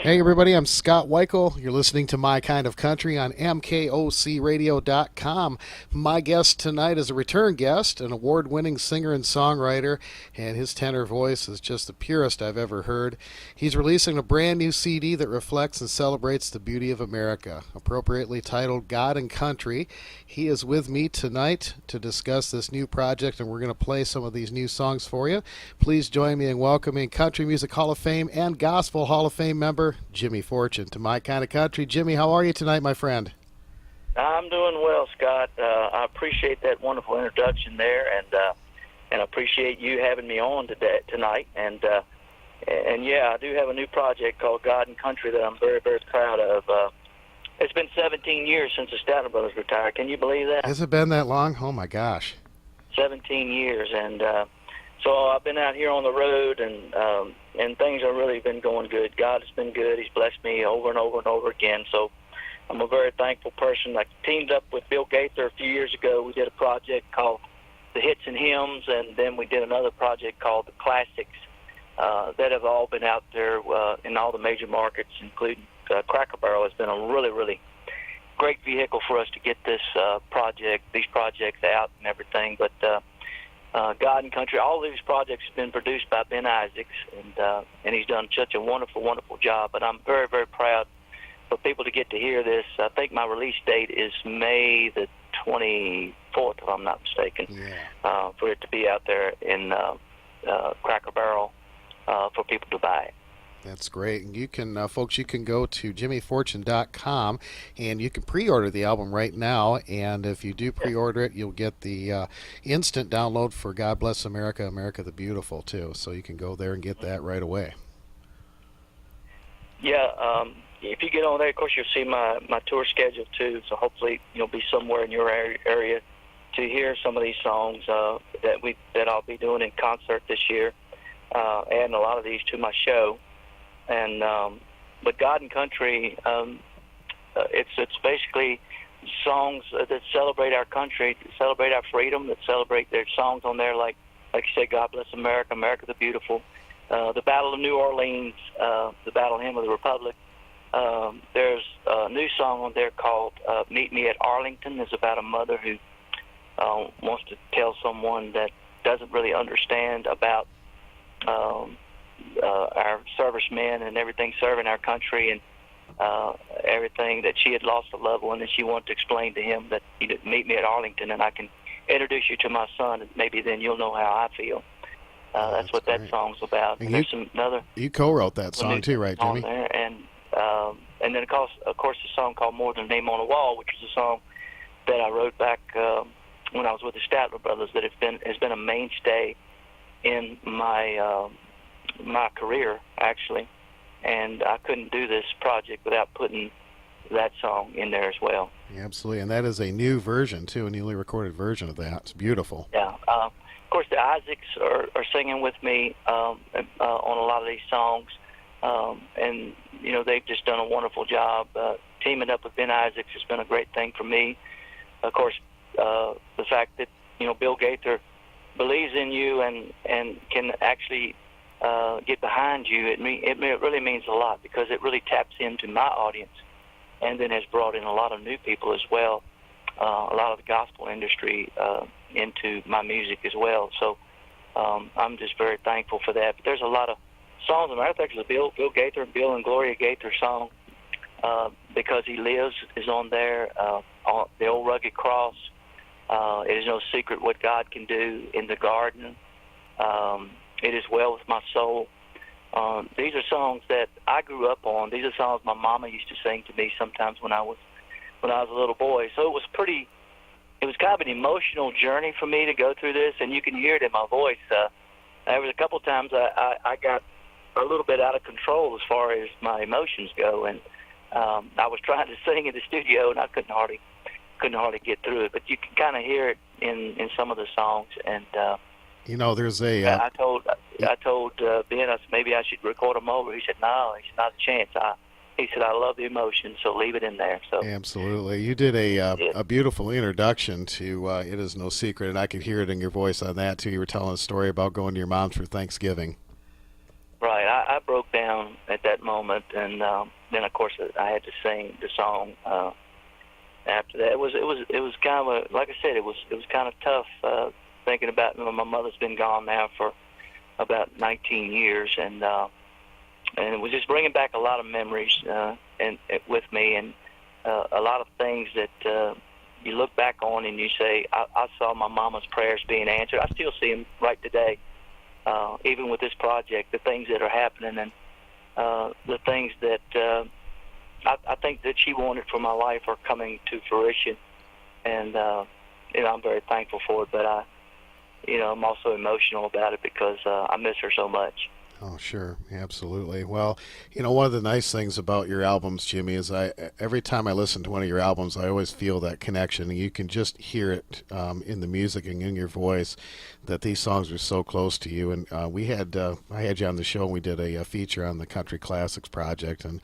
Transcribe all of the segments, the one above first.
Hey everybody, I'm Scott Weichel. You're listening to My Kind of Country on MKOCRadio.com. My guest tonight is a return guest, an award-winning singer and songwriter, and his tenor voice is just the purest I've ever heard. He's releasing a brand new CD that reflects and celebrates the beauty of America, appropriately titled God and Country. He is with me tonight to discuss this new project, and we're going to play some of these new songs for you. Please join me in welcoming Country Music Hall of Fame and Gospel Hall of Fame member Jimmy Fortune to My Kind of Country. Jimmy, how are you tonight, my friend? I'm doing well, Scott. I appreciate that wonderful introduction there, and appreciate you having me on tonight. And yeah, I do have a new project called God and Country that I'm very, very proud of. It's been 17 years since the Statler Brothers retired. Can you believe that? Has it been that long? Oh my gosh. 17 years, and so I've been out here on the road, and things have really been going good. God has been good. He's blessed me over and over and over again. So I'm a very thankful person. I teamed up with Bill Gaither a few years ago. We did a project called The Hits and Hymns, and then we did another project called The Classics that have all been out there in all the major markets, including Cracker Barrel has been a really, really great vehicle for us to get these projects out and everything. But God and Country, all of these projects have been produced by Ben Isaacs, and he's done such a wonderful, wonderful job. But I'm very, very proud for people to get to hear this. I think my release date is May the 24th, if I'm not mistaken, for it to be out there in Cracker Barrel for people to buy it. That's great. And you can, folks, you can go to jimmyfortune.com and you can pre-order the album right now. And if you do pre-order it, you'll get the instant download for God Bless America, America the Beautiful, too. So you can go there and get that right away. Yeah, if you get on there, of course, you'll see my tour schedule, too. So hopefully you'll be somewhere in your area to hear some of these songs that I'll be doing in concert this year, adding a lot of these to my show. And but God and Country, it's basically songs that celebrate our country, celebrate our freedom, that celebrate their songs on there like you say, God Bless America, America the Beautiful, the Battle of New Orleans, the Battle Hymn of the Republic. There's a new song on there called Meet Me at Arlington. It's about a mother who wants to tell someone that doesn't really understand about our servicemen and everything serving our country, and everything, that she had lost a loved one, and she wanted to explain to him that he didn't meet me at Arlington, and I can introduce you to my son, and maybe then you'll know how I feel. That's what that song's about. And there's some another. You co-wrote that song too, right, Jimmy? There, and then of course a song called More Than a Name on the Wall, which is a song that I wrote back when I was with the Statler Brothers, that has been a mainstay in my career, actually, and I couldn't do this project without putting that song in there as well. Yeah, absolutely, and that is a new version too, a newly recorded version of that. It's beautiful. Yeah, of course the Isaacs are singing with me on a lot of these songs, and they've just done a wonderful job. Teaming up with Ben Isaacs has been a great thing for me. Of course, the fact that Bill Gaither believes in you and can actually get behind you, it really means a lot, because it really taps into my audience, and then has brought in a lot of new people as well, a lot of the gospel industry into my music as well. So I'm just very thankful for that. But there's a lot of songs. As a matter of fact, there's a Bill Gaither, Bill and Gloria Gaither song, Because He Lives, is on there. On the Old Rugged Cross, It Is No Secret What God Can Do, In the Garden, It Is Well With My Soul. These are songs that I grew up on. These are songs my mama used to sing to me sometimes when I was a little boy. So it was kind of an emotional journey for me to go through this, and you can hear it in my voice. There was a couple times I got a little bit out of control as far as my emotions go, and I was trying to sing in the studio, and I couldn't hardly get through it. But you can kind of hear it in some of the songs, and there's a. I told Ben, I said, maybe I should record them over. He said, no, he said, not a chance. He said, I love the emotion, so leave it in there. So absolutely, you did a beautiful introduction to "It Is No Secret," and I could hear it in your voice on that too. You were telling a story about going to your mom's for Thanksgiving. Right, I broke down at that moment. moment, and then of course I had to sing the song after that. It was kind of like I said, it was kind of tough thinking about, my mother's been gone now for about 19 years, and it was just bringing back a lot of memories and with me, and a lot of things that you look back on and you say, I saw my mama's prayers being answered. I still see them right today, even with this project, the things that are happening, and the things that I think that she wanted for my life are coming to fruition, and I'm very thankful for it. But I'm also emotional about it because I miss her so much. Oh, sure. Absolutely. Well, one of the nice things about your albums, Jimmy, is every time I listen to one of your albums, I always feel that connection. You can just hear it in the music and in your voice that these songs are so close to you. And I had you on the show, and we did a feature on the Country Classics Project, and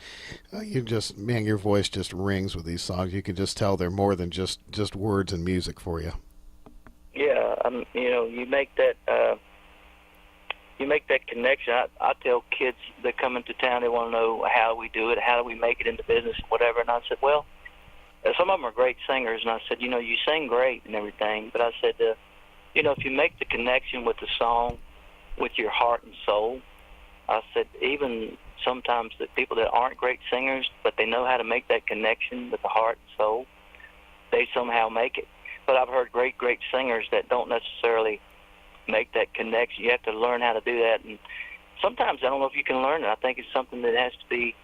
your voice just rings with these songs. You can just tell they're more than just words and music for you. Yeah, you make that. You make that connection. I tell kids that come into town, they want to know how we do it, how do we make it into business, whatever. And I said, well, some of them are great singers. And I said, you sing great and everything. But I said, if you make the connection with the song, with your heart and soul, I said, even sometimes the people that aren't great singers, but they know how to make that connection with the heart and soul, they somehow make it. But I've heard great singers that don't necessarily make that connection. You have to learn how to do that, and sometimes I don't know if you can learn it. I think it's something that has to be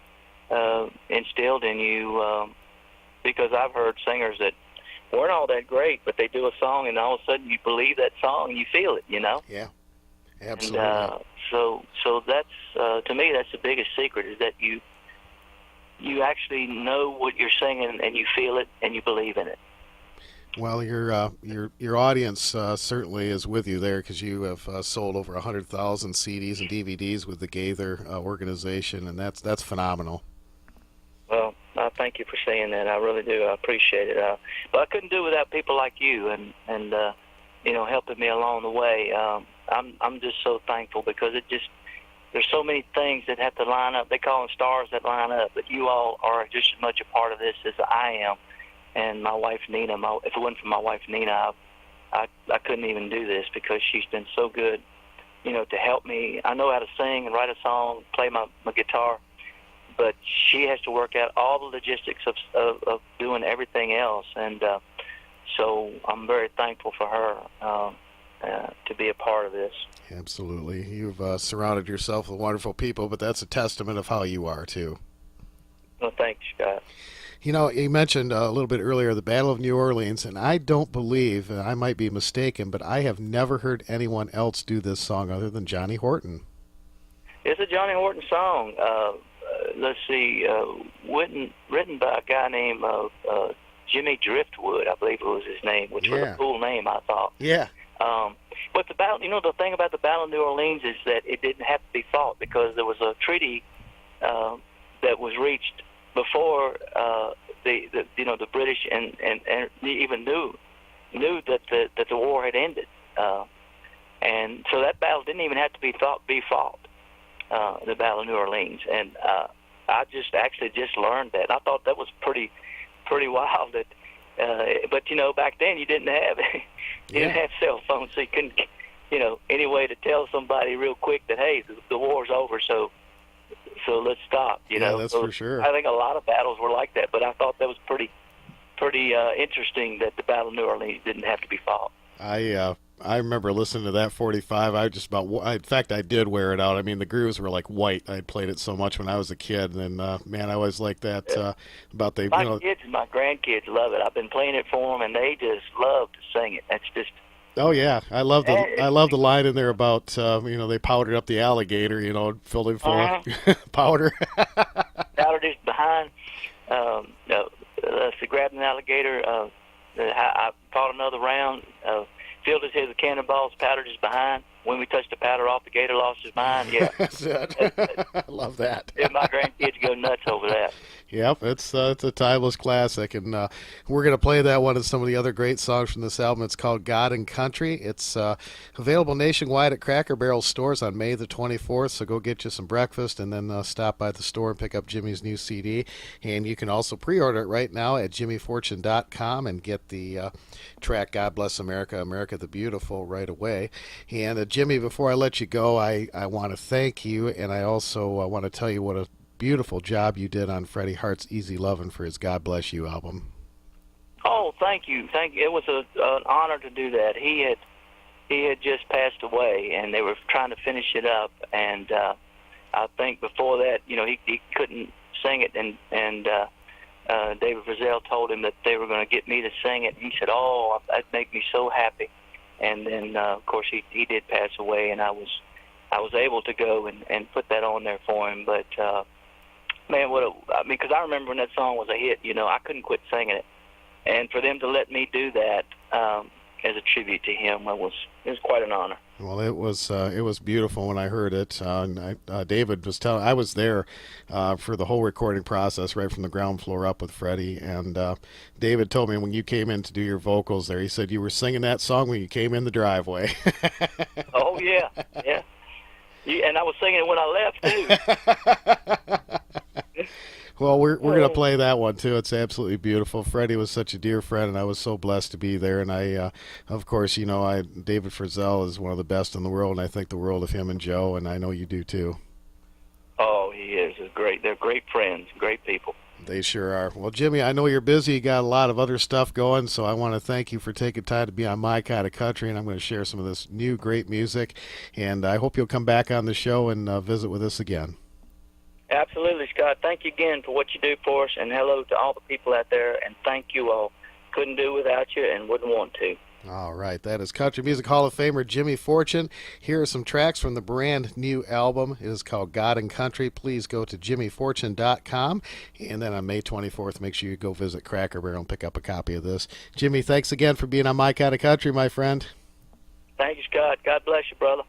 instilled in you, because I've heard singers that weren't all that great, but they do a song, and all of a sudden you believe that song and you feel it, Yeah, absolutely. And so that's to me, that's the biggest secret, is that you actually know what you're singing and you feel it and you believe in it. Well, your audience certainly is with you there, because you have sold over 100,000 CDs and DVDs with the Gaither organization, and that's phenomenal. Well, I thank you for saying that. I really do. I appreciate it. But I couldn't do it without people like you and helping me along the way. I'm just so thankful, because there's so many things that have to line up. They call them stars that line up, but you all are just as much a part of this as I am. And my wife, Nina, if it wasn't for my wife, Nina, I couldn't even do this, because she's been so good, to help me. I know how to sing and write a song, play my guitar, but she has to work out all the logistics of doing everything else. And so I'm very thankful for her to be a part of this. Absolutely. You've surrounded yourself with wonderful people, but that's a testament of how you are, too. Well, thanks, Scott. You mentioned a little bit earlier the Battle of New Orleans, and I don't believe, and I might be mistaken, but I have never heard anyone else do this song other than Johnny Horton. It's a Johnny Horton song. Let's see, written by a guy named Jimmy Driftwood, I believe it was his name, which was a cool name, I thought. Yeah. But the battle, the thing about the Battle of New Orleans is that it didn't have to be fought, because there was a treaty that was reached before the British and even knew that the war had ended, and so that battle didn't even have to be fought, the Battle of New Orleans. And I just learned that. I thought that was pretty wild. That, but back then you didn't have didn't have cell phones, so you couldn't any way to tell somebody real quick that, hey, the war's over, so let's stop. Yeah, that's for sure. I think a lot of battles were like that, but I thought that was pretty interesting that the Battle of New Orleans didn't have to be fought. I remember listening to that 45. In fact, I did wear it out. I mean, the grooves were like white. I played it so much when I was a kid, and man, I always liked that about the. My kids and my grandkids love it. I've been playing it for them, and they just love to sing it. That's just. Oh yeah, I love the line in there about they powdered up the alligator, filled him full of powder. Powdered his behind. Let's see, grabbed an alligator. I fought another round. Filled his head with cannonballs, powdered his behind. When we touched the powder off, the gator lost crossed his mind. Yeah, That's it. I love that. yeah, my grandkids go nuts over that. Yep, it's a timeless classic, and we're going to play that one and some of the other great songs from this album. It's called God and Country. It's available nationwide at Cracker Barrel stores on May the 24th, so go get you some breakfast and then stop by the store and pick up Jimmy's new CD. And you can also pre-order it right now at jimmyfortune.com and get the track God Bless America, America the Beautiful right away. And Jimmy, before I let you go, I want to thank you, and I also want to tell you what a beautiful job you did on Freddie Hart's Easy Lovin' for his God Bless You album. Oh, thank you. It was an honor to do that. He had just passed away, and they were trying to finish it up. And I think before that, he couldn't sing it, and David Frizzell told him that they were going to get me to sing it. He said, "Oh, that'd make me so happy." And then, of course, he did pass away, and I was able to go and put that on there for him. But man, because I remember when that song was a hit, I couldn't quit singing it. And for them to let me do that as a tribute to him, it was quite an honor. Well, it was beautiful when I heard it. David was telling, I was there for the whole recording process, right from the ground floor up with Freddie. And David told me when you came in to do your vocals there, he said you were singing that song when you came in the driveway. Oh yeah, yeah. And I was singing it when I left too. Well, we're going to play that one too. It's absolutely beautiful. Freddie was such a dear friend, and I was so blessed to be there. And I, of course, David Frizzell is one of the best in the world, and I think the world of him and Joe, and I know you do too. Oh, he is. They're great friends, great people. They sure are. Well, Jimmy, I know you're busy. You got a lot of other stuff going, so I want to thank you for taking time to be on My Kind of Country, and I'm going to share some of this new great music. And I hope you'll come back on the show and visit with us again. Absolutely, Scott. Thank you again for what you do for us, and hello to all the people out there, and thank you all. Couldn't do without you and wouldn't want to. All right, that is Country Music Hall of Famer Jimmy Fortune. Here are some tracks from the brand new album. It is called God and Country. Please go to jimmyfortune.com, and then on May 24th, make sure you go visit Cracker Barrel and pick up a copy of this. Jimmy, thanks again for being on My Kind of Country, my friend. Thank you, Scott. God bless you, brother.